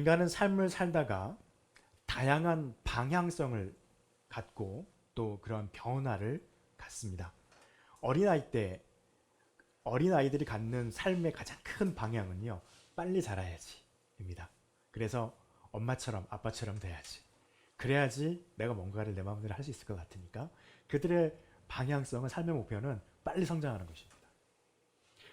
인간은 삶을 살다가 다양한 방향성을 갖고 또 그런 변화를 갖습니다. 어린아이 때 어린아이들이 갖는 삶의 가장 큰 방향은요, 빨리 자라야지입니다. 그래서 엄마처럼 아빠처럼 돼야지. 그래야지 내가 뭔가를 내 마음대로 할 수 있을 것 같으니까 그들의 방향성은, 삶의 목표는 빨리 성장하는 것입니다.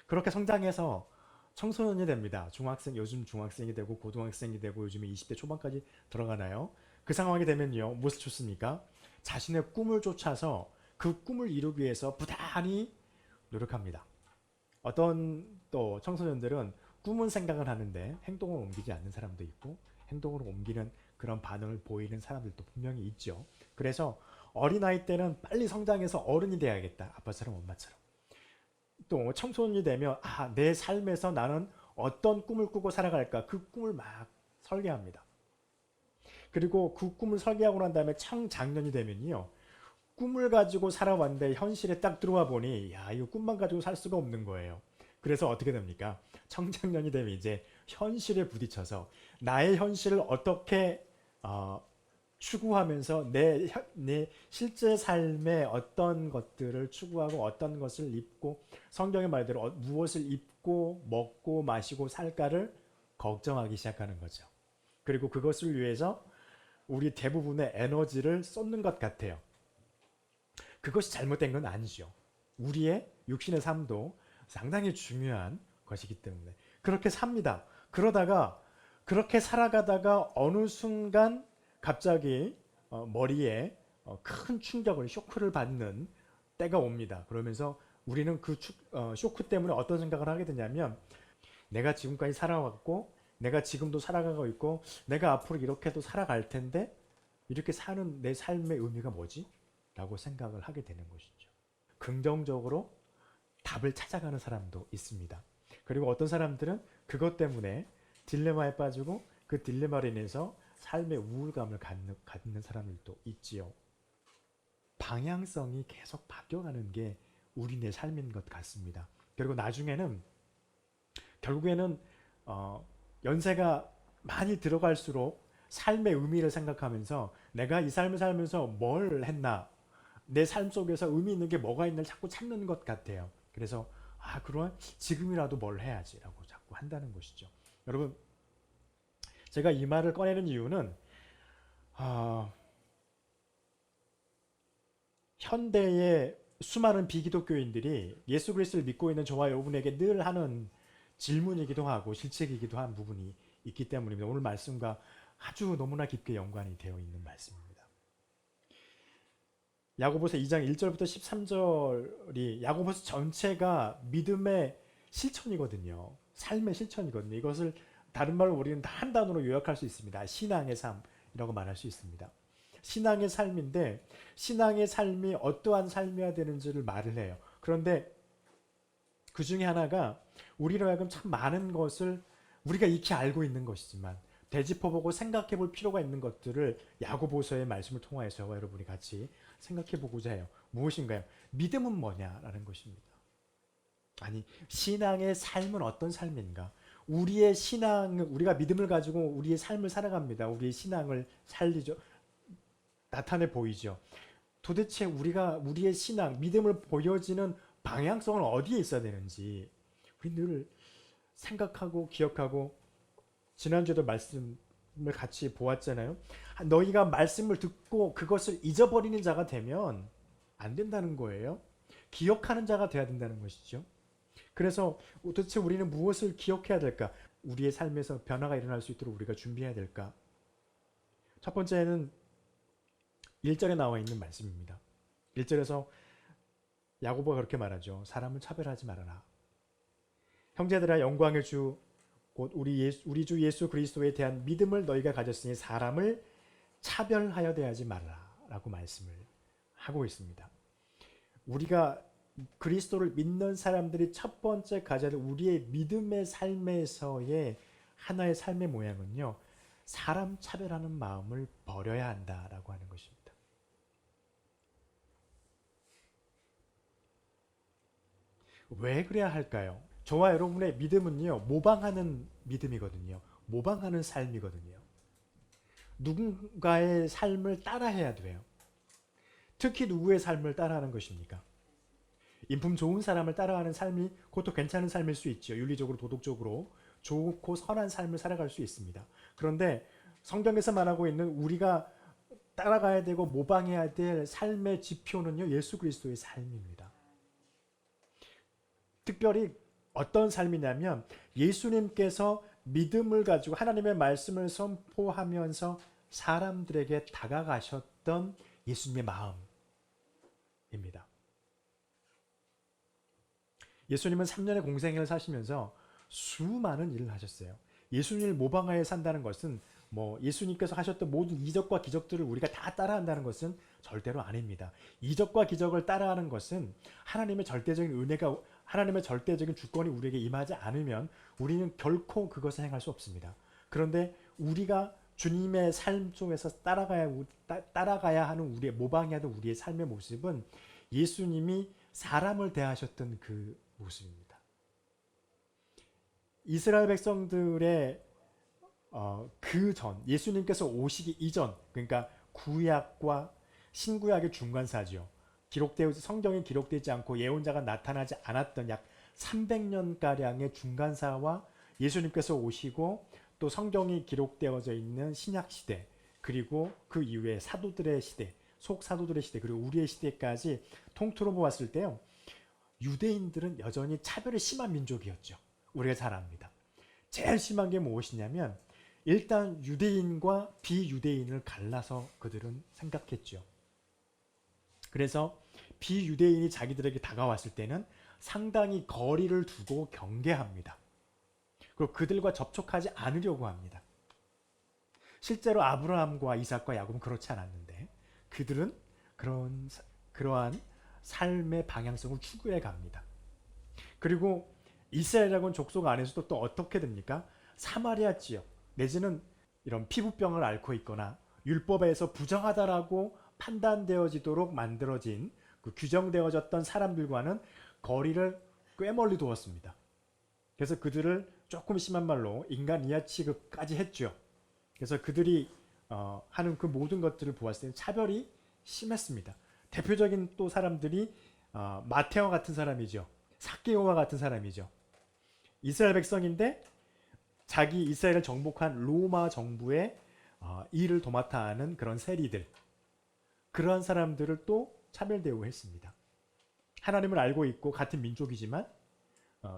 그렇게 성장해서 청소년이 됩니다. 요즘 중학생이 되고 고등학생이 되고 요즘에 20대 초반까지 들어가나요? 그 상황이 되면요, 무엇을 쫓습니까? 자신의 꿈을 쫓아서 그 꿈을 이루기 위해서 부단히 노력합니다. 어떤 또 청소년들은 꿈은 생각을 하는데 행동을 옮기지 않는 사람도 있고, 행동으로 옮기는 그런 반응을 보이는 사람들도 분명히 있죠. 그래서 어린아이 때는 빨리 성장해서 어른이 돼야겠다. 아빠처럼 엄마처럼. 또 청소년이 되면 내 삶에서 나는 어떤 꿈을 꾸고 살아갈까, 그 꿈을 막 설계합니다. 그리고 그 꿈을 설계하고 난 다음에 청장년이 되면요, 꿈을 가지고 살아왔는데 현실에 딱 들어와 보니 이거 꿈만 가지고 살 수가 없는 거예요. 그래서 어떻게 됩니까? 청장년이 되면 이제 현실에 부딪혀서 나의 현실을 어떻게 추구하면서 내 실제 삶의 어떤 것들을 추구하고 어떤 것을 입고, 성경의 말대로 무엇을 입고 먹고 마시고 살까를 걱정하기 시작하는 거죠. 그리고 그것을 위해서 우리 대부분의 에너지를 쏟는 것 같아요. 그것이 잘못된 건 아니죠. 우리의 육신의 삶도 상당히 중요한 것이기 때문에 그렇게 삽니다. 그렇게 살아가다가 어느 순간 갑자기 머리에 큰 충격을, 쇼크를 받는 때가 옵니다. 그러면서 우리는 그 쇼크 때문에 어떤 생각을 하게 되냐면, 내가 지금까지 살아왔고 내가 지금도 살아가고 있고 내가 앞으로 이렇게도 살아갈 텐데 이렇게 사는 내 삶의 의미가 뭐지? 라고 생각을 하게 되는 것이죠. 긍정적으로 답을 찾아가는 사람도 있습니다. 그리고 어떤 사람들은 그것 때문에 딜레마에 빠지고 그 딜레마로 인해서 삶의 우울감을 갖는 사람들도 있지요. 방향성이 계속 바뀌어가는 게 우리네 삶인 것 같습니다. 그리고 나중에는 결국에는 연세가 많이 들어갈수록 삶의 의미를 생각하면서 내가 이 삶을 살면서 뭘 했나, 내 삶 속에서 의미 있는 게 뭐가 있나 자꾸 찾는 것 같아요. 그래서 그럼 지금이라도 뭘 해야지라고 자꾸 한다는 것이죠. 여러분, 제가 이 말을 꺼내는 이유는 현대의 수많은 비기독교인들이 예수 그리스도를 믿고 있는 저와 여러분에게 늘 하는 질문이기도 하고 실책이기도 한 부분이 있기 때문입니다. 오늘 말씀과 아주 너무나 깊게 연관이 되어 있는 말씀입니다. 야고보서 2장 1절부터 13절이 야고보서 전체가 믿음의 실천이거든요. 삶의 실천이거든요. 이것을 다른 말로 우리는 한 단어로 요약할 수 있습니다. 신앙의 삶이라고 말할 수 있습니다. 신앙의 삶인데, 신앙의 삶이 어떠한 삶이어야 되는지를 말을 해요. 그런데 그 중에 하나가 우리로 하여금 참 많은 것을 우리가 익히 알고 있는 것이지만 되짚어보고 생각해볼 필요가 있는 것들을 야고보서의 말씀을 통하여서 저와 여러분이 같이 생각해보고자 해요. 무엇인가요? 믿음은 뭐냐라는 것입니다. 아니, 신앙의 삶은 어떤 삶인가? 우리의 신앙은, 우리가 믿음을 가지고 우리의 삶을 살아갑니다. 우리의 신앙을 살리죠. 나타내 보이죠. 도대체 우리의 신앙, 믿음을 보여지는 방향성은 어디에 있어야 되는지 우리 늘 생각하고 기억하고, 지난주에도 말씀을 같이 보았잖아요. 너희가 말씀을 듣고 그것을 잊어버리는 자가 되면 안 된다는 거예요. 기억하는 자가 돼야 된다는 것이죠. 그래서 도대체 우리는 무엇을 기억해야 될까? 우리의 삶에서 변화가 일어날 수 있도록 우리가 준비해야 될까? 첫 번째는 1절에 나와 있는 말씀입니다. 1절에서 야고보가 그렇게 말하죠. 사람을 차별하지 말아라. 형제들아, 영광의 주 곧 우리 주 예수 그리스도에 대한 믿음을 너희가 가졌으니 사람을 차별하여 대하지 말라 라고 말씀을 하고 있습니다. 우리가 그리스도를 믿는 사람들이 첫 번째 가져야 될 우리의 믿음의 삶에서의 하나의 삶의 모양은요, 사람 차별하는 마음을 버려야 한다라고 하는 것입니다. 왜 그래야 할까요? 저와 여러분의 믿음은요, 모방하는 믿음이거든요. 모방하는 삶이거든요. 누군가의 삶을 따라해야 돼요. 특히 누구의 삶을 따라하는 것입니까? 인품 좋은 사람을 따라가는 삶이 그것도 괜찮은 삶일 수 있죠. 윤리적으로 도덕적으로 좋고 선한 삶을 살아갈 수 있습니다. 그런데 성경에서 말하고 있는 우리가 따라가야 되고 모방해야 될 삶의 지표는요, 예수 그리스도의 삶입니다. 특별히 어떤 삶이냐면 예수님께서 믿음을 가지고 하나님의 말씀을 선포하면서 사람들에게 다가가셨던 예수님의 마음입니다. 예수님은 3년의 공생애를 사시면서 수많은 일을 하셨어요. 예수님을 모방하여 산다는 것은 뭐 예수님께서 하셨던 모든 이적과 기적들을 우리가 다 따라한다는 것은 절대로 아닙니다. 이적과 기적을 따라하는 것은 하나님의 절대적인 은혜가, 하나님의 절대적인 주권이 우리에게 임하지 않으면 우리는 결코 그것을 행할 수 없습니다. 그런데 우리가 주님의 삶 속에서 따라가야 하는 우리의, 모방해야 하는 우리의 삶의 모습은 예수님이 사람을 대하셨던 그 모습입니다. 이스라엘 백성들의 그 전, 예수님께서 오시기 이전, 그러니까 구약과 신구약의 중간사죠. 성경에 기록되지 않고 예언자가 나타나지 않았던 약 300년가량의 중간사와 예수님께서 오시고 또 성경이 기록되어져 있는 신약시대, 그리고 그 이후에 사도들의 시대, 속사도들의 시대, 그리고 우리의 시대까지 통틀어 보았을 때요, 유대인들은 여전히 차별이 심한 민족이었죠. 우리가 잘 압니다. 제일 심한 게 무엇이냐면 일단 유대인과 비유대인을 갈라서 그들은 생각했죠. 그래서 비유대인이 자기들에게 다가왔을 때는 상당히 거리를 두고 경계합니다. 그리고 그들과 접촉하지 않으려고 합니다. 실제로 아브라함과 이삭과 야곱은 그렇지 않았는데 그들은 그러한 삶의 방향성을 추구해 갑니다. 그리고 이스라엘이라고는 족속 안에서도 또 어떻게 됩니까? 사마리아 지역 내지는 이런 피부병을 앓고 있거나 율법에서 부정하다라고 판단되어지도록 만들어진 그 규정되어졌던 사람들과는 거리를 꽤 멀리 두었습니다. 그래서 그들을 조금 심한 말로 인간 이하 취급까지 했죠. 그래서 그들이 하는 그 모든 것들을 보았을 때 차별이 심했습니다. 대표적인 또 사람들이 마테와 같은 사람이죠. 삭개오와 같은 사람이죠. 이스라엘 백성인데 자기 이스라엘을 정복한 로마 정부의 일을 도맡아 하는 그런 세리들, 그러한 사람들을 또 차별 대우했습니다. 하나님을 알고 있고 같은 민족이지만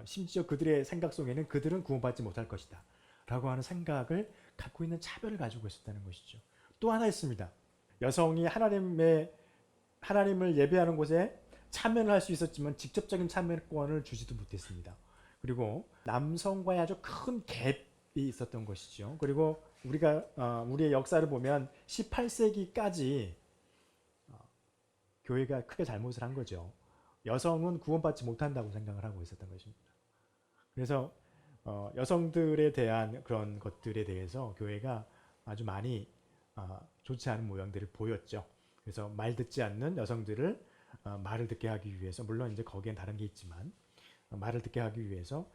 심지어 그들의 생각 속에는 그들은 구원받지 못할 것이다 라고 하는 생각을 갖고 있는 차별을 가지고 있었다는 것이죠. 또 하나 있습니다. 여성이 하나님을 예배하는 곳에 참여를 할 수 있었지만 직접적인 참여권을 주지도 못했습니다. 그리고 남성과의 아주 큰 갭이 있었던 것이죠. 그리고 우리가 우리의 역사를 보면 18세기까지 교회가 크게 잘못을 한 거죠. 여성은 구원받지 못한다고 생각을 하고 있었던 것입니다. 그래서 여성들에 대한 그런 것들에 대해서 교회가 아주 많이 좋지 않은 모양들을 보였죠. 그래서 말 듣지 않는 여성들을 말을 듣게 하기 위해서, 물론 이제 거기엔 다른 게 있지만 말을 듣게 하기 위해서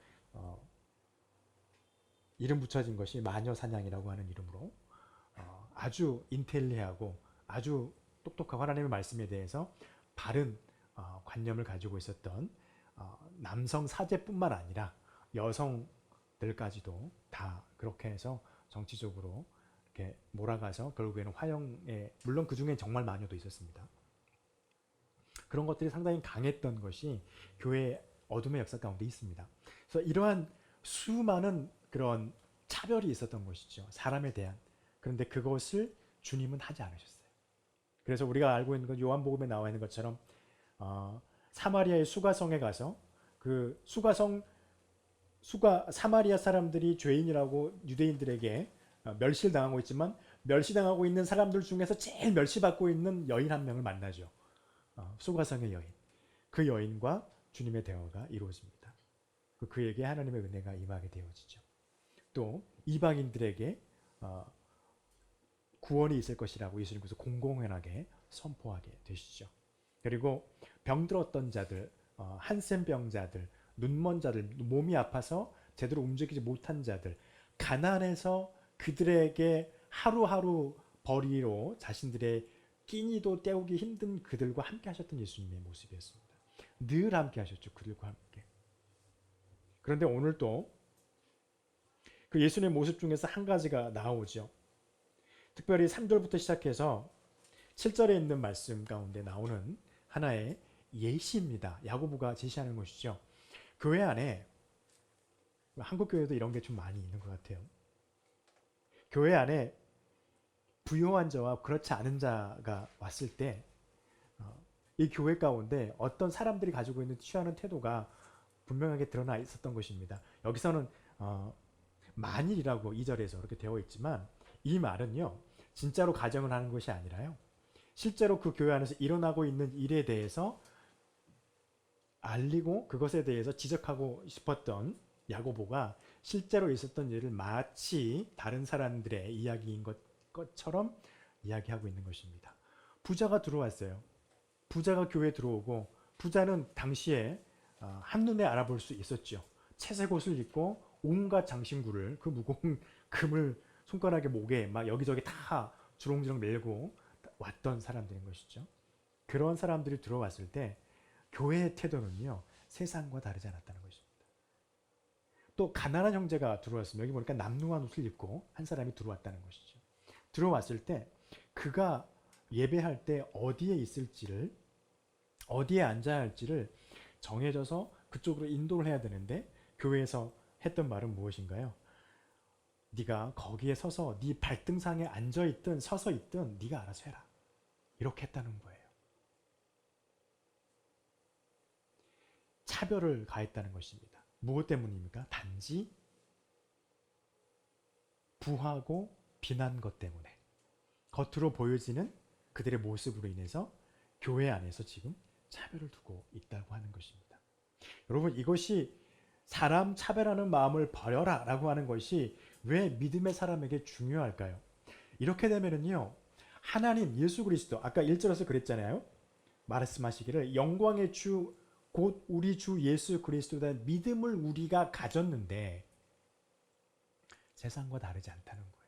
이름 붙여진 것이 마녀 사냥이라고 하는 이름으로 아주 인텔리하고 아주 똑똑하고 하나님의 말씀에 대해서 바른 관념을 가지고 있었던 남성 사제뿐만 아니라 여성들까지도 다 그렇게 해서 정치적으로 이렇게 몰아가서 결국에는 화형에, 물론 그 중에 정말 마녀도 있었습니다. 그런 것들이 상당히 강했던 것이 교회의 어둠의 역사 가운데 있습니다. 그래서 이러한 수많은 그런 차별이 있었던 것이죠. 사람에 대한. 그런데 그것을 주님은 하지 않으셨어요. 그래서 우리가 알고 있는 건 요한복음에 나와 있는 것처럼 사마리아의 수가성에 가서 그 사마리아 사람들이 죄인이라고 유대인들에게 멸시를 당하고 있지만 멸시당하고 있는 사람들 중에서 제일 멸시받고 있는 여인 한 명을 만나죠. 수가성의 여인. 그 여인과 주님의 대화가 이루어집니다. 그에게 하나님의 은혜가 임하게 되어지죠. 또 이방인들에게 구원이 있을 것이라고 예수님께서 공공연하게 선포하게 되시죠. 그리고 병들었던 자들, 한센병자들, 눈먼 자들, 몸이 아파서 제대로 움직이지 못한 자들, 가난해서 그들에게 하루하루 벌이로 자신들의 끼니도 때우기 힘든 그들과 함께 하셨던 예수님의 모습이었습니다. 늘 함께 하셨죠. 그들과 함께. 그런데 오늘 또 그 예수님의 모습 중에서 한 가지가 나오죠. 특별히 3절부터 시작해서 7절에 있는 말씀 가운데 나오는 하나의 예시입니다. 야고보가 제시하는 것이죠. 교회 안에, 한국 교회도 이런 게 좀 많이 있는 것 같아요. 교회 안에 부요한 자와 그렇지 않은 자가 왔을 때 이 교회 가운데 어떤 사람들이 가지고 있는 취하는 태도가 분명하게 드러나 있었던 것입니다. 여기서는 만일이라고 2절에서 그렇게 되어 있지만 이 말은요, 진짜로 가정을 하는 것이 아니라요, 실제로 그 교회 안에서 일어나고 있는 일에 대해서 알리고 그것에 대해서 지적하고 싶었던 야고보가 실제로 있었던 일을 마치 다른 사람들의 이야기인 것처럼 이야기하고 있는 것입니다. 부자가 들어왔어요. 부자가 교회에 들어오고, 부자는 당시에 한눈에 알아볼 수 있었죠. 채색 옷을 입고 온갖 장신구를, 그 무거운 금을 손가락에 목에 막 여기저기 다 주렁주렁 메고 왔던 사람들인 것이죠. 그런 사람들이 들어왔을 때 교회의 태도는요, 세상과 다르지 않았다는 것입니다. 또 가난한 형제가 들어왔으면, 여기 보니까 남루한 옷을 입고 한 사람이 들어왔다는 것이죠. 들어왔을 때 그가 예배할 때 어디에 있을지를, 어디에 앉아야 할지를 정해져서 그쪽으로 인도를 해야 되는데, 교회에서 했던 말은 무엇인가요? 네가 거기에 서서 네 발등상에 앉아있든 서서 있든 네가 알아서 해라. 이렇게 했다는 거예요. 차별을 가했다는 것입니다. 무엇 때문입니까? 단지 부하고 비난 것 때문에, 겉으로 보여지는 그들의 모습으로 인해서 교회 안에서 지금 차별을 두고 있다고 하는 것입니다. 여러분, 이것이 사람 차별하는 마음을 버려라 라고 하는 것이 왜 믿음의 사람에게 중요할까요? 이렇게 되면은요, 하나님 예수 그리스도, 아까 1절에서 그랬잖아요. 말씀하시기를 영광의 주 곧 우리 주 예수 그리스도에 대한 믿음을 우리가 가졌는데 세상과 다르지 않다는 거예요.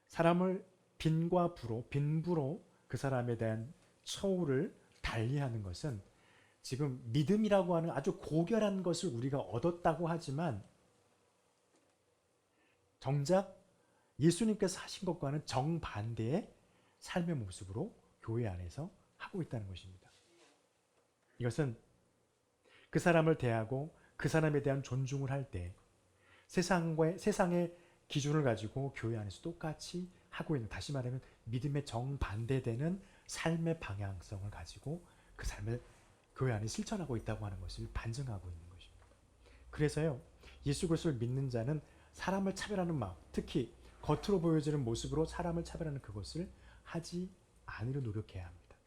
사람을 빈과 부로, 빈부로 그 사람에 대한 처우를 달리하는 것은 지금 믿음이라고 하는 아주 고결한 것을 우리가 얻었다고 하지만 정작 예수님께서 하신 것과는 정반대의 삶의 모습으로 교회 안에서 하고 있다는 것입니다. 이것은 그 사람을 대하고 그 사람에 대한 존중을 할 때 세상의 기준을 가지고 교회 안에서 똑같이 하고 있는, 다시 말하면 믿음의 정반대되는 삶의 방향성을 가지고 그 삶을 교회 안에 실천하고 있다고 하는 것을 반증하고 있는 것입니다. 그래서요, 예수 그리스도를 믿는 자는 사람을 차별하는 마음, 특히 겉으로 보여지는 모습으로 사람을 차별하는 그것을 하지 않으려 노력해야 합니다.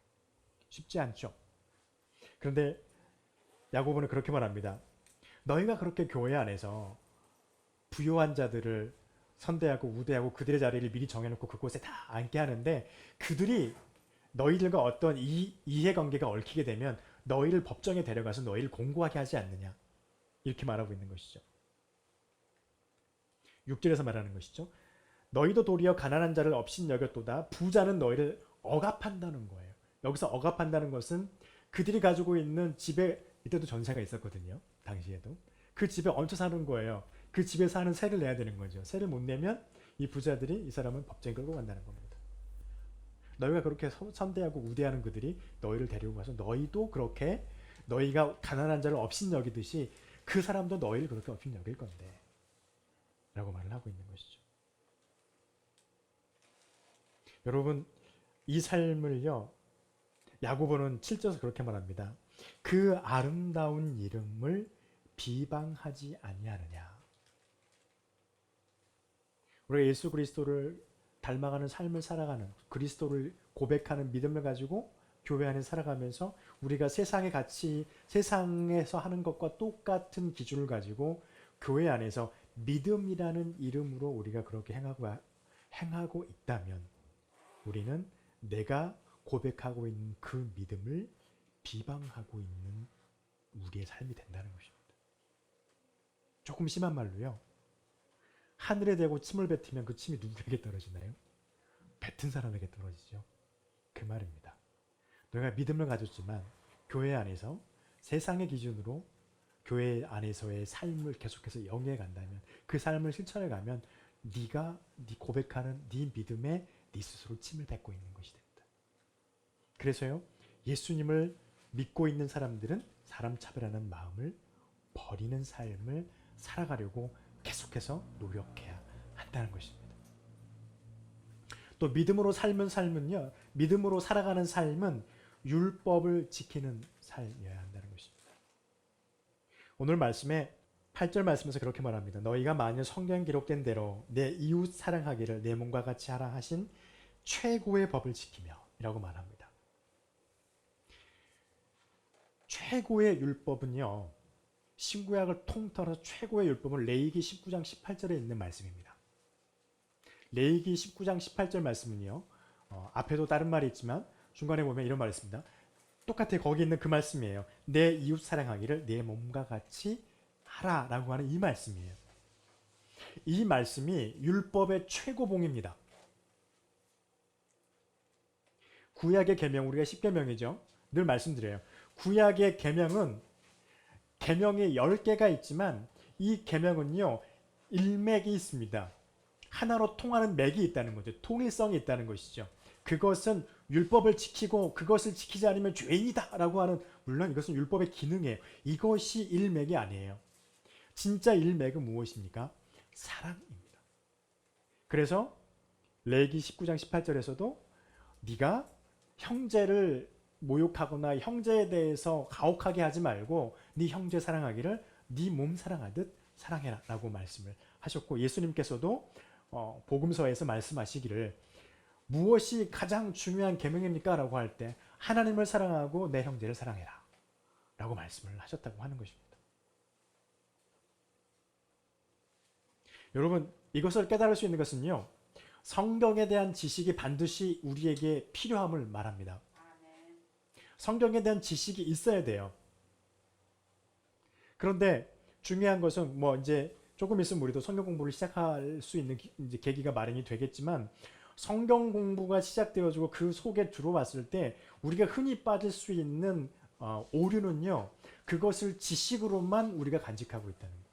쉽지 않죠. 그런데 야고보는 그렇게 말합니다. 너희가 그렇게 교회 안에서 부요한 자들을 선대하고 우대하고 그들의 자리를 미리 정해놓고 그곳에 다 앉게 하는데, 그들이 너희들과 어떤 이해관계가 얽히게 되면 너희를 법정에 데려가서 너희를 공고하게 하지 않느냐, 이렇게 말하고 있는 것이죠. 6절에서 말하는 것이죠. 너희도 도리어 가난한 자를 업신 여겼도다. 부자는 너희를 억압한다는 거예요. 여기서 억압한다는 것은 그들이 가지고 있는 집에, 이때도 전세가 있었거든요. 당시에도. 그 집에 얹혀 사는 거예요. 그 집에 사는 세를 내야 되는 거죠. 세를 못 내면 이 부자들이 이 사람은 법정에 끌고 간다는 겁니다. 너희가 그렇게 선대하고 우대하는 그들이 너희를 데리고 가서 너희도 그렇게, 너희가 가난한 자를 업신 여기듯이 그 사람도 너희를 그렇게 업신 여길 건데 라고 말을 하고 있는 것이죠. 여러분, 이 삶을요, 야고보는 7절에서 그렇게 말합니다. 그 아름다운 이름을 비방하지 아니하느냐. 우리가 예수 그리스도를 닮아가는 삶을 살아가는, 그리스도를 고백하는 믿음을 가지고 교회 안에 살아가면서 우리가 세상의 가치, 세상에서 하는 것과 똑같은 기준을 가지고 교회 안에서 믿음이라는 이름으로 우리가 그렇게 행하고 있다면 우리는 내가 고백하고 있는 그 믿음을 비방하고 있는 우리의 삶이 된다는 것입니다. 조금 심한 말로요. 하늘에 대고 침을 뱉으면 그 침이 누구에게 떨어지나요? 뱉은 사람에게 떨어지죠. 그 말입니다. 너희가 믿음을 가졌지만 교회 안에서 세상의 기준으로 교회 안에서의 삶을 계속해서 영위해 간다면, 그 삶을 실천해 가면 네가 네 고백하는 네 믿음에 네 스스로 침을 뱉고 있는 것이 됩니다. 그래서요, 예수님을 믿고 있는 사람들은 사람 차별하는 마음을 버리는 삶을 살아가려고 계속해서 노력해야 한다는 것입니다. 또 믿음으로 삶은요, 믿음으로 살아가는 삶은 율법을 지키는 삶이어야 한다는 것입니다. 오늘 말씀에 8절 말씀에서 그렇게 말합니다. 너희가 만일 성경에 기록된 대로 내 이웃 사랑하기를 내 몸과 같이 하라 하신 최고의 법을 지키며 이라고 말합니다. 최고의 율법은요, 신구약을 통틀어서 최고의 율법은 레위기 19장 18절에 있는 말씀입니다. 레위기 19장 18절 말씀은요, 앞에도 다른 말이 있지만 중간에 보면 이런 말이 있습니다. 똑같아, 거기 있는 그 말씀이에요. 내 이웃 사랑하기를 내 몸과 같이 하라 라고 하는 이 말씀이에요. 이 말씀이 율법의 최고봉입니다. 구약의 계명, 우리가 10계명이죠. 늘 말씀드려요. 구약의 계명은 계명이 10개가 있지만 이 계명은요, 일맥이 있습니다. 하나로 통하는 맥이 있다는 거죠. 통일성이 있다는 것이죠. 그것은 율법을 지키고 그것을 지키지 않으면 죄인이다 라고 하는, 물론 이것은 율법의 기능이에요. 이것이 일맥이 아니에요. 진짜 일맥은 무엇입니까? 사랑입니다. 그래서 레위기 19장 18절에서도 네가 형제를 모욕하거나 형제에 대해서 가혹하게 하지 말고 네 형제 사랑하기를 네 몸 사랑하듯 사랑해라 라고 말씀을 하셨고, 예수님께서도 복음서에서 말씀하시기를 무엇이 가장 중요한 계명입니까? 라고 할 때 하나님을 사랑하고 내 형제를 사랑해라 라고 말씀을 하셨다고 하는 것입니다. 여러분, 이것을 깨달을 수 있는 것은요, 성경에 대한 지식이 반드시 우리에게 필요함을 말합니다. 성경에 대한 지식이 있어야 돼요. 그런데 중요한 것은 이제 조금 있으면 우리도 성경 공부를 시작할 수 있는 이제 계기가 마련이 되겠지만, 성경 공부가 시작되어지고 그 속에 들어왔을 때 우리가 흔히 빠질 수 있는 오류는요, 그것을 지식으로만 우리가 간직하고 있다는 거예요.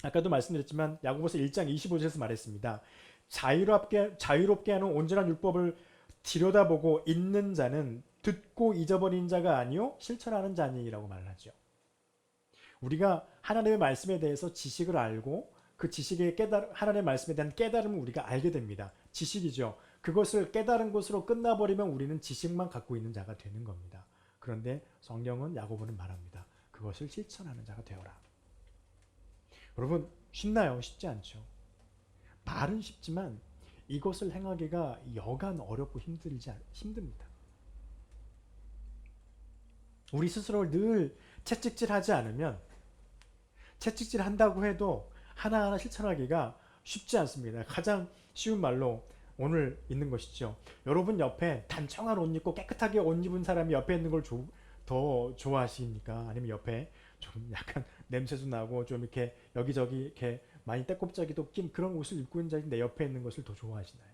아까도 말씀드렸지만 야고보서 1장 25절에서 말했습니다. 자유롭게 하는 온전한 율법을 들여다보고 읽는 자는 듣고 잊어버린 자가 아니요 실천하는 자니라고 말하죠. 우리가 하나님의 말씀에 대해서 지식을 알고 그 지식의 하나님의 말씀에 대한 깨달음을 우리가 알게 됩니다. 지식이죠. 그것을 깨달은 것으로 끝나버리면 우리는 지식만 갖고 있는 자가 되는 겁니다. 그런데 성경은, 야고보는 말합니다. 그것을 실천하는 자가 되어라. 여러분, 쉽나요? 쉽지 않죠. 말은 쉽지만 이것을 행하기가 여간 어렵고 힘듭니다. 우리 스스로를 늘 채찍질하지 않으면, 채찍질 한다고 해도 하나하나 실천하기가 쉽지 않습니다. 가장 쉬운 말로 오늘 있는 것이죠. 여러분 옆에 단청한 옷 입고 깨끗하게 옷 입은 사람이 옆에 있는 걸 더 좋아하십니까? 아니면 옆에 좀 약간 냄새도 나고 좀 이렇게 여기저기 이렇게 많이 때꼽자기도 낀 그런 옷을 입고 있는 자이 내 옆에 있는 것을 더 좋아하시나요?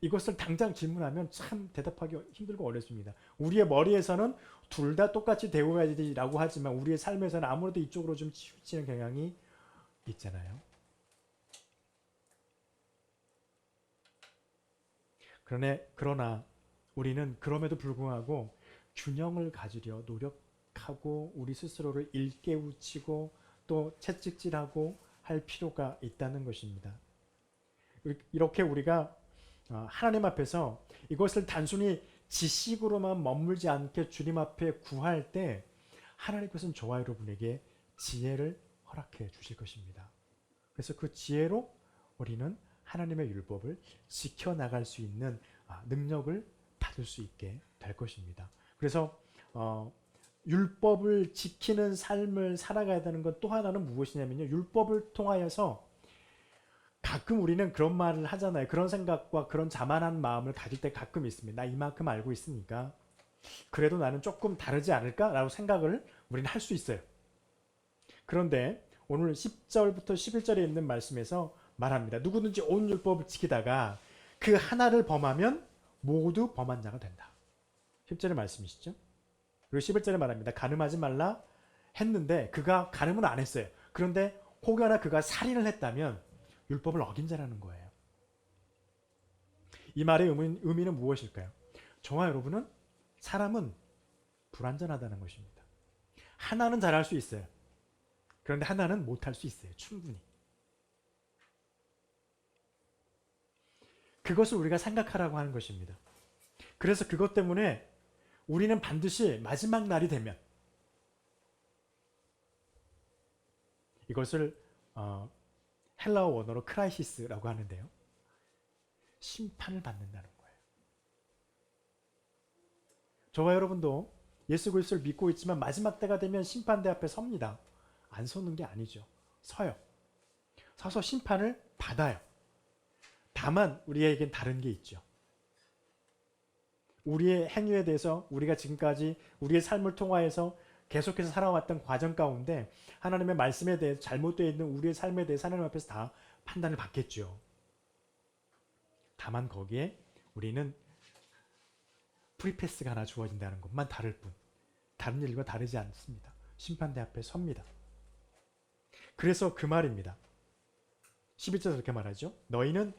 이것을 당장 질문하면 참 대답하기 힘들고 어렵습니다. 우리의 머리에서는 둘 다 똑같이 대우해야지라고 하지만 우리의 삶에서는 아무래도 이쪽으로 좀 치우치는 경향이 있잖아요. 그러나 우리는 그럼에도 불구하고 균형을 가지려 노력하고 우리 스스로를 일깨우치고 또 채찍질하고 할 필요가 있다는 것입니다. 이렇게 우리가 하나님 앞에서 이것을 단순히 지식으로만 머물지 않게 주님 앞에 구할 때 하나님께서는 저와 여러분에게 지혜를 허락해 주실 것입니다. 그래서 그 지혜로 우리는 하나님의 율법을 지켜나갈 수 있는 능력을 받을 수 있게 될 것입니다. 그래서 율법을 지키는 삶을 살아가야 되는 것 또 하나는 무엇이냐면요, 율법을 통하여서 가끔 우리는 그런 말을 하잖아요. 그런 생각과 그런 자만한 마음을 가질 때 가끔 있습니다. 나 이만큼 알고 있으니까 그래도 나는 조금 다르지 않을까라고 생각을 우리는 할 수 있어요. 그런데 오늘 10절부터 11절에 있는 말씀에서 말합니다. 누구든지 온 율법을 지키다가 그 하나를 범하면 모두 범한 자가 된다. 10절의 말씀이시죠. 그리고 11절에 말합니다. 간음하지 말라 했는데 그가 간음은 안 했어요. 그런데 혹여나 그가 살인을 했다면 율법을 어긴 자라는 거예요. 이 말의 의미는 무엇일까요? 저와 여러분은 사람은 불완전하다는 것입니다. 하나는 잘할 수 있어요. 그런데 하나는 못할 수 있어요. 충분히. 그것을 우리가 생각하라고 하는 것입니다. 그래서 그것 때문에 우리는 반드시 마지막 날이 되면 이것을 헬라어 원어로 크라이시스라고 하는데요. 심판을 받는다는 거예요. 저와 여러분도 예수 그리스도를 믿고 있지만 마지막 때가 되면 심판대 앞에 섭니다. 안 서는 게 아니죠. 서요. 서서 심판을 받아요. 다만 우리에겐 다른 게 있죠. 우리의 행위에 대해서 우리가 지금까지 우리의 삶을 통하여서 계속해서 살아왔던 과정 가운데 하나님의 말씀에 대해 잘못되어 있는 우리의 삶에 대해서 하나님 앞에서 다 판단을 받겠죠. 다만 거기에 우리는 프리패스가 하나 주어진다는 것만 다를 뿐 다른 일과 다르지 않습니다. 심판대 앞에 섭니다. 그래서 그 말입니다. 11절에서 이렇게 말하죠. 너희는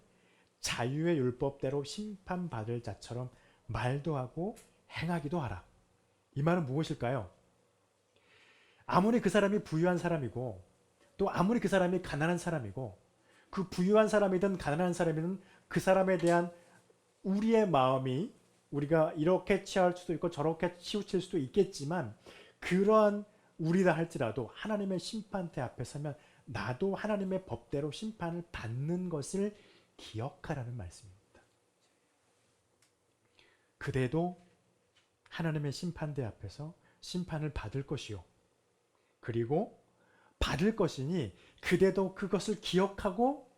자유의 율법대로 심판받을 자처럼 말도 하고 행하기도 하라. 이 말은 무엇일까요? 아무리 그 사람이 부유한 사람이고 또 아무리 그 사람이 가난한 사람이고 그 부유한 사람이든 가난한 사람이든 그 사람에 대한 우리의 마음이 우리가 이렇게 취할 수도 있고 저렇게 치우칠 수도 있겠지만 그러한 우리다 할지라도 하나님의 심판대 앞에 서면 나도 하나님의 법대로 심판을 받는 것을 기억하라는 말씀입니다. 그대도 하나님의 심판대 앞에서 심판을 받을 것이요. 그리고 받을 것이니 그대도 그것을 기억하고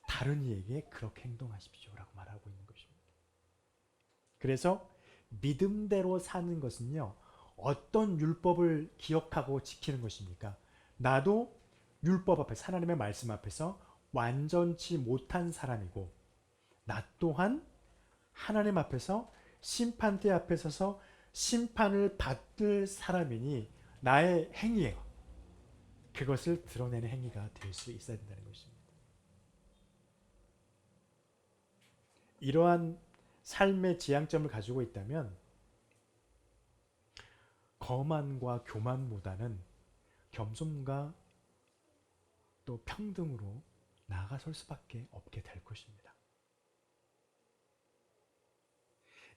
다른 이에게 그렇게 행동하십시오라고 말하고 있는 것입니다. 그래서 믿음대로 사는 것은요. 어떤 율법을 기억하고 지키는 것입니까? 나도 율법 앞에서 하나님의 말씀 앞에서 완전치 못한 사람이고 나 또한 하나님 앞에서 심판대 앞에 서서 심판을 받을 사람이니 나의 행위예요. 그것을 드러내는 행위가 될 수 있어야 된다는 것입니다. 이러한 삶의 지향점을 가지고 있다면 거만과 교만보다는 겸손과 또 평등으로 나아가설 수밖에 없게 될 것입니다.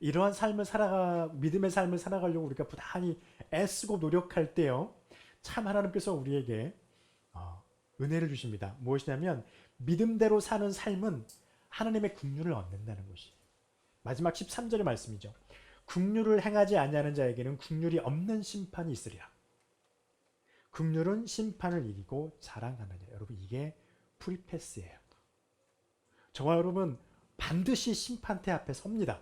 이러한 삶을 믿음의 삶을 살아가려고 우리가 부단히 애쓰고 노력할 때요. 참 하나님께서 우리에게 은혜를 주십니다. 무엇이냐면 믿음대로 사는 삶은 하나님의 긍휼을 얻는다는 것이. 마지막 13절의 말씀이죠. 긍휼을 행하지 아니하는 자에게는 긍휼이 없는 심판이 있으리라. 긍휼은 심판을 이기고 자랑하느냐. 여러분 이게 프리패스예요. 저와 여러분 반드시 심판대 앞에 섭니다.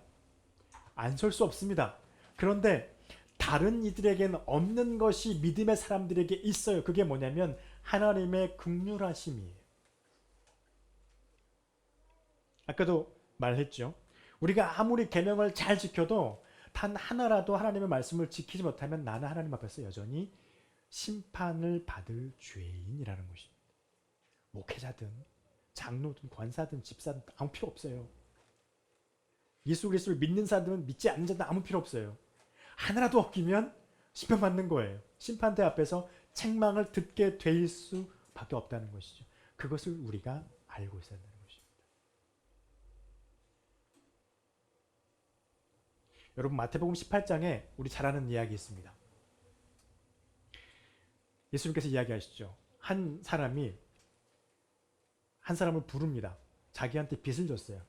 안 설 수 없습니다. 그런데 다른 이들에게는 없는 것이 믿음의 사람들에게 있어요. 그게 뭐냐면 하나님의 긍휼하심이에요. 아까도 말했죠. 우리가 아무리 계명을 잘 지켜도 단 하나라도 하나님의 말씀을 지키지 못하면 나는 하나님 앞에서 여전히 심판을 받을 죄인이라는 것입니다. 목회자든 장로든 권사든 집사든 아무 필요 없어요. 예수 그리스도를 믿는 사람들은 믿지 않는 자들은 아무 필요 없어요. 하나라도 어기면 심판받는 거예요. 심판대 앞에서 책망을 듣게 될 수밖에 없다는 것이죠. 그것을 우리가 알고 있어야 되는 것입니다. 여러분 마태복음 18장에 우리 잘 아는 이야기 있습니다. 예수님께서 이야기하시죠. 한 사람이 한 사람을 부릅니다. 자기한테 빚을 줬어요.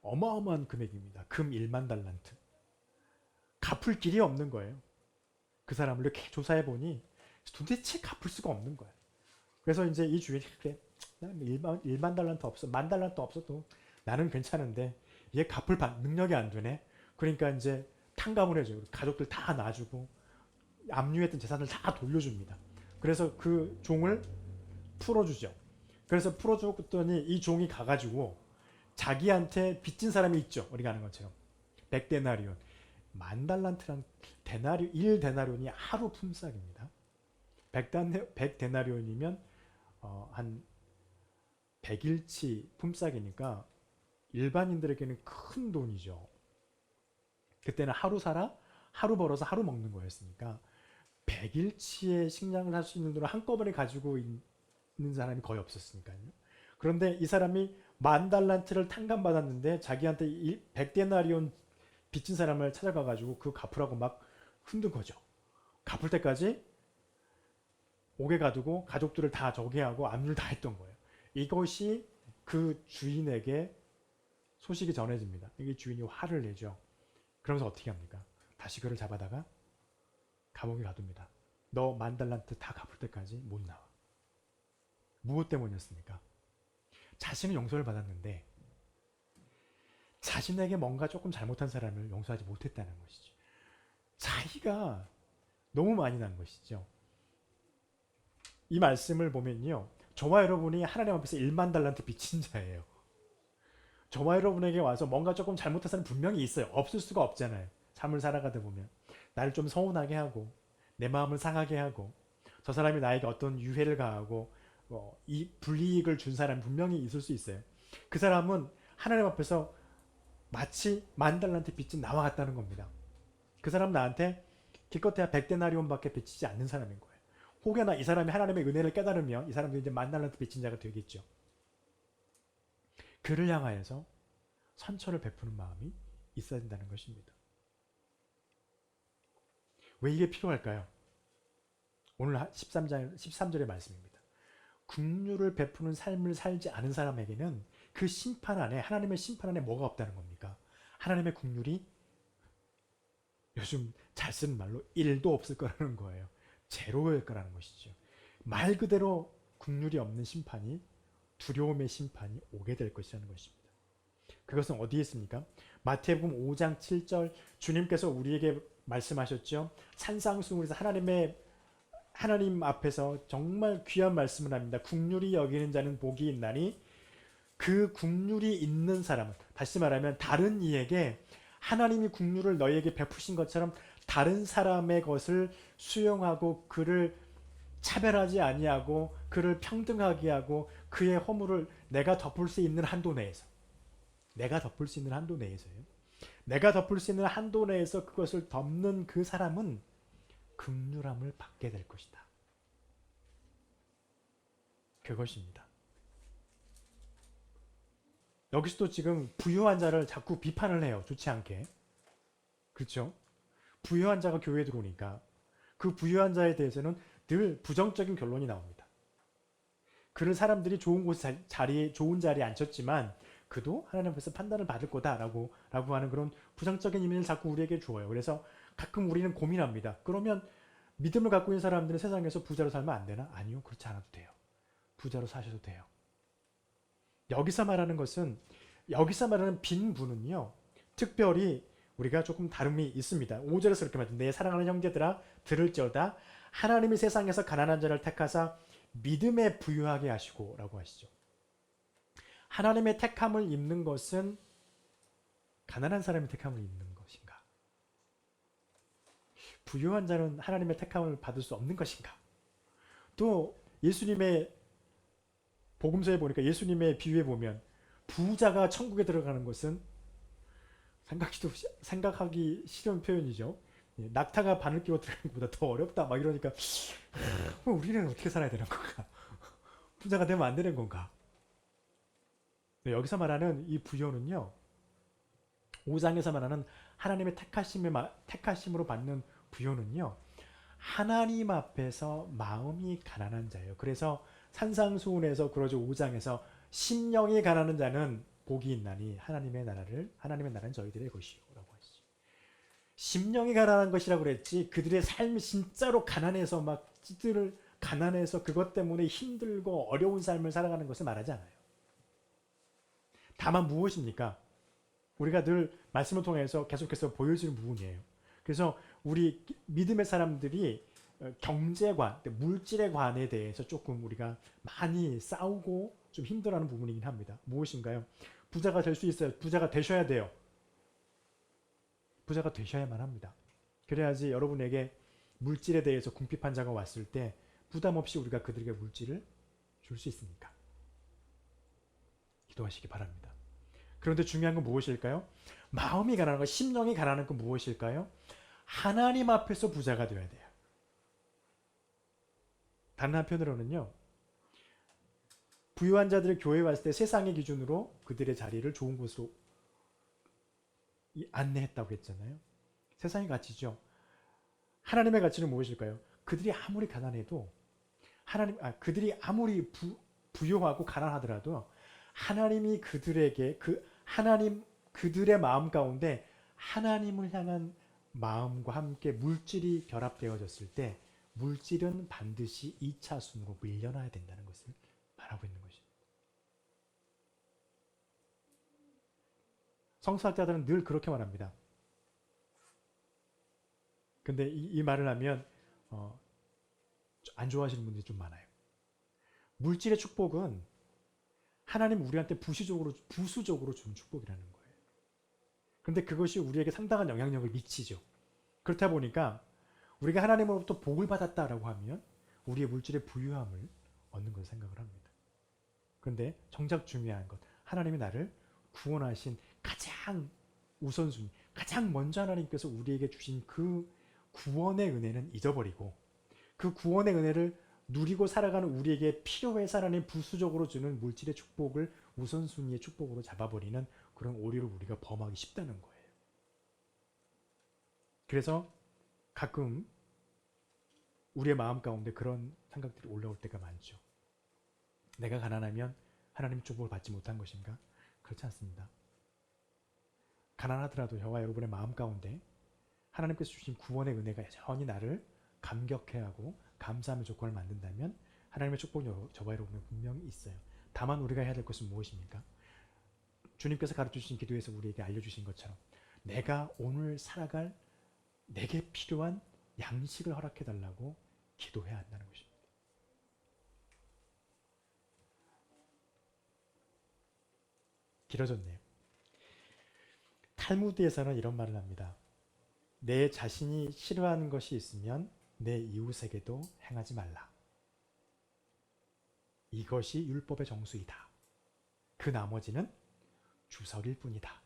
어마어마한 금액입니다. 금 1만 달란트. 갚을 길이 없는 거예요. 그 사람을 이렇게 조사해 보니 도대체 갚을 수가 없는 거예요. 그래서 이제 이 주인이 그래, 1만 달란트 없어, 10,000달란트 없어도 나는 괜찮은데 얘 갚을 능력이 안 되네. 그러니까 이제 탕감을 해줘요. 가족들 다 놔주고 압류했던 재산을 다 돌려줍니다. 그래서 그 종을 풀어주죠. 그래서 풀어줬더니 이 종이 가가지고 자기한테 빚진 사람이 있죠. 우리가 아는 것처럼 100데나리온, 만 달란트랑 1데나리온이 하루 품삯입니다. 100데나리온이면 한 100일치 품삯이니까 일반인들에게는 큰 돈이죠. 그때는 하루 살아 하루 벌어서 하루 먹는 거였으니까 100일치의 식량을 할 수 있는 돈을 한꺼번에 가지고 있는 사람이 거의 없었으니까요. 그런데 이 사람이 만 달란트를 탕감받았는데 자기한테 100데나리온 빚진 사람을 찾아가가지고 그 갚으라고 막 흔든 거죠. 갚을 때까지 옥에 가두고 가족들을 다 저기 하고 압류를 다 했던 거예요. 이것이 그 주인에게 소식이 전해집니다. 이게 주인이 화를 내죠. 그러면서 어떻게 합니까? 다시 그를 잡아다가 감옥에 가둡니다. 너 만 달란트 다 갚을 때까지 못 나와. 무엇 때문이었습니까? 자신은 용서를 받았는데 자신에게 뭔가 조금 잘못한 사람을 용서하지 못했다는 것이죠. 차이가 너무 많이 난 것이죠. 이 말씀을 보면요. 저와 여러분이 하나님 앞에서 1만 달란트 빚진 자예요. 저와 여러분에게 와서 뭔가 조금 잘못한 사람 분명히 있어요. 없을 수가 없잖아요. 삶을 살아가다 보면. 나를 좀 서운하게 하고 내 마음을 상하게 하고 저 사람이 나에게 어떤 유해를 가하고 이 불이익을 준 사람이 분명히 있을 수 있어요. 그 사람은 하나님 앞에서 마치 만 달란트 빚진 나와 같다는 겁니다. 그 사람 나한테 기껏해야 100데나리온밖에 빚지지 않는 사람인 거예요. 혹여나 이 사람이 하나님의 은혜를 깨달으면 이 사람도 이제 만 달란트 빚진 자가 되겠죠. 그를 향하여서 선처를 베푸는 마음이 있어야 된다는 것입니다. 왜 이게 필요할까요? 오늘 13절의 말씀입니다. 긍휼을 베푸는 삶을 살지 않은 사람에게는 그 심판 안에 하나님의 심판 안에 뭐가 없다는 겁니까? 하나님의 긍휼이 요즘 잘 쓰는 말로 1도 없을 거라는 거예요. 제로일 거라는 것이죠. 말 그대로 긍휼이 없는 심판이 두려움의 심판이 오게 될 것이라는 것입니다. 그것은 어디에 있습니까? 마태복음 5장 7절 주님께서 우리에게 말씀하셨죠. 산상수훈에서 하나님 앞에서 정말 귀한 말씀을 합니다. 긍휼히 여기는 자는 복이 있나니 그 긍휼이 있는 사람은 다시 말하면 다른 이에게 하나님이 긍휼을 너희에게 베푸신 것처럼 다른 사람의 것을 수용하고 그를 차별하지 아니하고 그를 평등하게 하고 그의 허물을 내가 덮을 수 있는 한도 내에서 내가 덮을 수 있는 한도 내에서요. 내가 덮을 수 있는 한도 내에서 그것을 덮는 그 사람은 긍휼함을 받게 될 것이다. 그것입니다. 여기서도 지금 부유한 자를 자꾸 비판을 해요. 좋지 않게. 그렇죠? 부유한 자가 교회에 들어오니까 그 부유한 자에 대해서는 늘 부정적인 결론이 나옵니다. 그를 사람들이 좋은 좋은 자리에 앉혔지만 그도 하나님 앞에서 판단을 받을 거다라고 하는 그런 부정적인 의미를 자꾸 우리에게 주어요. 그래서 가끔 우리는 고민합니다. 그러면 믿음을 갖고 있는 사람들은 세상에서 부자로 살면 안 되나? 아니요. 그렇지 않아도 돼요. 부자로 사셔도 돼요. 여기서 말하는 빈 부는요. 특별히 우리가 조금 다름이 있습니다. 5절에서 그렇게 말합니다. 내 사랑하는 형제들아 들을지어다 하나님이 세상에서 가난한 자를 택하사 믿음에 부유하게 하시고 라고 하시죠. 하나님의 택함을 입는 것은 가난한 사람의 택함을 입는 것인가? 부유한 자는 하나님의 택함을 받을 수 없는 것인가? 또 예수님의 복음서에 보니까 예수님의 비유에 보면 부자가 천국에 들어가는 것은 생각하기 싫은 표현이죠. 낙타가 바늘 끼고 들어가는 것보다 더 어렵다 막 이러니까 우리는 어떻게 살아야 되는 건가? 부자가 되면 안 되는 건가? 여기서 말하는 이 부여는요. 5장에서 말하는 하나님의 택하심으로 받는 부여는요. 하나님 앞에서 마음이 가난한 자예요. 그래서 산상수훈에서 그러죠. 5장에서 심령이 가난한 자는 복이 있나니 하나님의 나라는 저희들의 것이요라고 하시죠. 심령이 가난한 것이라고 그랬지 그들의 삶이 진짜로 가난해서 가난해서 그것 때문에 힘들고 어려운 삶을 살아가는 것을 말하지 않아요. 다만 무엇입니까? 우리가 늘 말씀을 통해서 계속해서 보여주는 부분이에요. 그래서 우리 믿음의 사람들이 경제관, 물질의 관에 대해서 조금 우리가 많이 싸우고 좀 힘들어하는 부분이긴 합니다. 무엇인가요? 부자가 될 수 있어요. 부자가 되셔야 돼요. 부자가 되셔야만 합니다. 그래야지 여러분에게 물질에 대해서 궁핍한 자가 왔을 때 부담 없이 우리가 그들에게 물질을 줄 수 있으니까. 기도하시기 바랍니다. 그런데 중요한 건 무엇일까요? 마음이 가난한 것, 심령이 가난한 건 무엇일까요? 하나님 앞에서 부자가 되어야 돼요. 다른 한편으로는요, 부유한 자들이 교회에 왔을 때 세상의 기준으로 그들의 자리를 좋은 곳으로 안내했다고 했잖아요. 세상의 가치죠. 하나님의 가치는 무엇일까요? 그들이 아무리 가난해도 그들이 아무리 부유하고 가난하더라도 하나님이 그들에게 그들의 마음 가운데 하나님을 향한 마음과 함께 물질이 결합되어졌을 때 물질은 반드시 2차 순으로 밀려나야 된다는 것을 말하고 있는 것입니다. 성서학자들은 늘 그렇게 말합니다. 근데 이 말을 하면 안 좋아하시는 분들이 좀 많아요. 물질의 축복은 하나님 우리한테 부수적으로 준 축복이라는 거예요. 그런데 그것이 우리에게 상당한 영향력을 미치죠. 그렇다 보니까 우리가 하나님으로부터 복을 받았다라고 하면 우리의 물질의 부유함을 얻는 것을 생각을 합니다. 그런데 정작 중요한 것, 하나님이 나를 구원하신 가장 우선순위, 가장 먼저 하나님께서 우리에게 주신 그 구원의 은혜는 잊어버리고 그 구원의 은혜를 누리고 살아가는 우리에게 필요해서 하나님 부수적으로 주는 물질의 축복을 우선순위의 축복으로 잡아버리는 그런 오류를 우리가 범하기 쉽다는 거예요. 그래서 가끔 우리의 마음 가운데 그런 생각들이 올라올 때가 많죠. 내가 가난하면 하나님 축복을 받지 못한 것인가? 그렇지 않습니다. 가난하더라도 저와 여러분의 마음 가운데 하나님께서 주신 구원의 은혜가 여전히 나를 감격해하고 감사함의 조건을 만든다면 하나님의 축복이 저와 여러분의 분명히 있어요. 다만 우리가 해야 될 것은 무엇입니까? 주님께서 가르쳐주신 기도에서 우리에게 알려주신 것처럼 내가 오늘 살아갈 내게 필요한 양식을 허락해달라고 기도해야 한다는 것입니다. 길어졌네요. 탈무드에서는 이런 말을 합니다. 내 자신이 싫어하는 것이 있으면 내 이웃에게도 행하지 말라. 이것이 율법의 정수이다. 그 나머지는 주설일 뿐이다.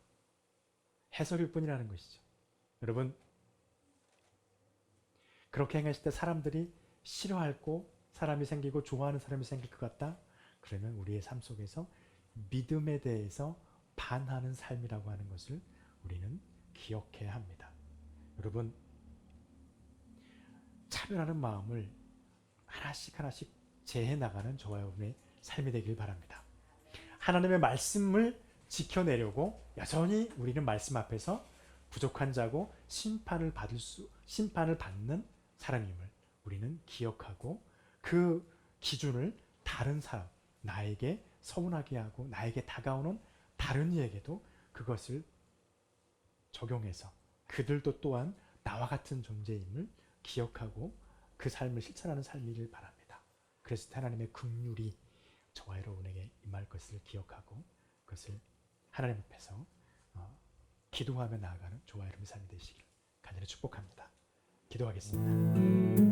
해설일 뿐이라는 것이죠. 여러분, 그렇게 행하실 때 사람들이 싫어하고 사람이 생기고 좋아하는 사람이 생길 것 같다? 그러면 우리의 삶 속에서 믿음에 대해서 반하는 삶이라고 하는 것을 우리는 기억해야 합니다. 여러분, 차별하는 마음을 하나씩 제해 나가는 저와 여러분의 삶이 되길 바랍니다. 하나님의 말씀을 지켜내려고 여전히 우리는 말씀 앞에서 부족한 자고 심판을 받는 사람임을 우리는 기억하고 그 기준을 다른 사람, 나에게 서운하게 하고 나에게 다가오는 다른 이에게도 그것을 적용해서 그들도 또한 나와 같은 존재임을 기억하고 그 삶을 실천하는 삶이길 바랍니다. 그래서 하나님의 긍휼이 저와 여러분에게 임할 것을 기억하고 그것을 하나님 앞에서 기도하며 나아가는 저와 여러분의 삶이 되시길 간절히 축복합니다. 기도하겠습니다.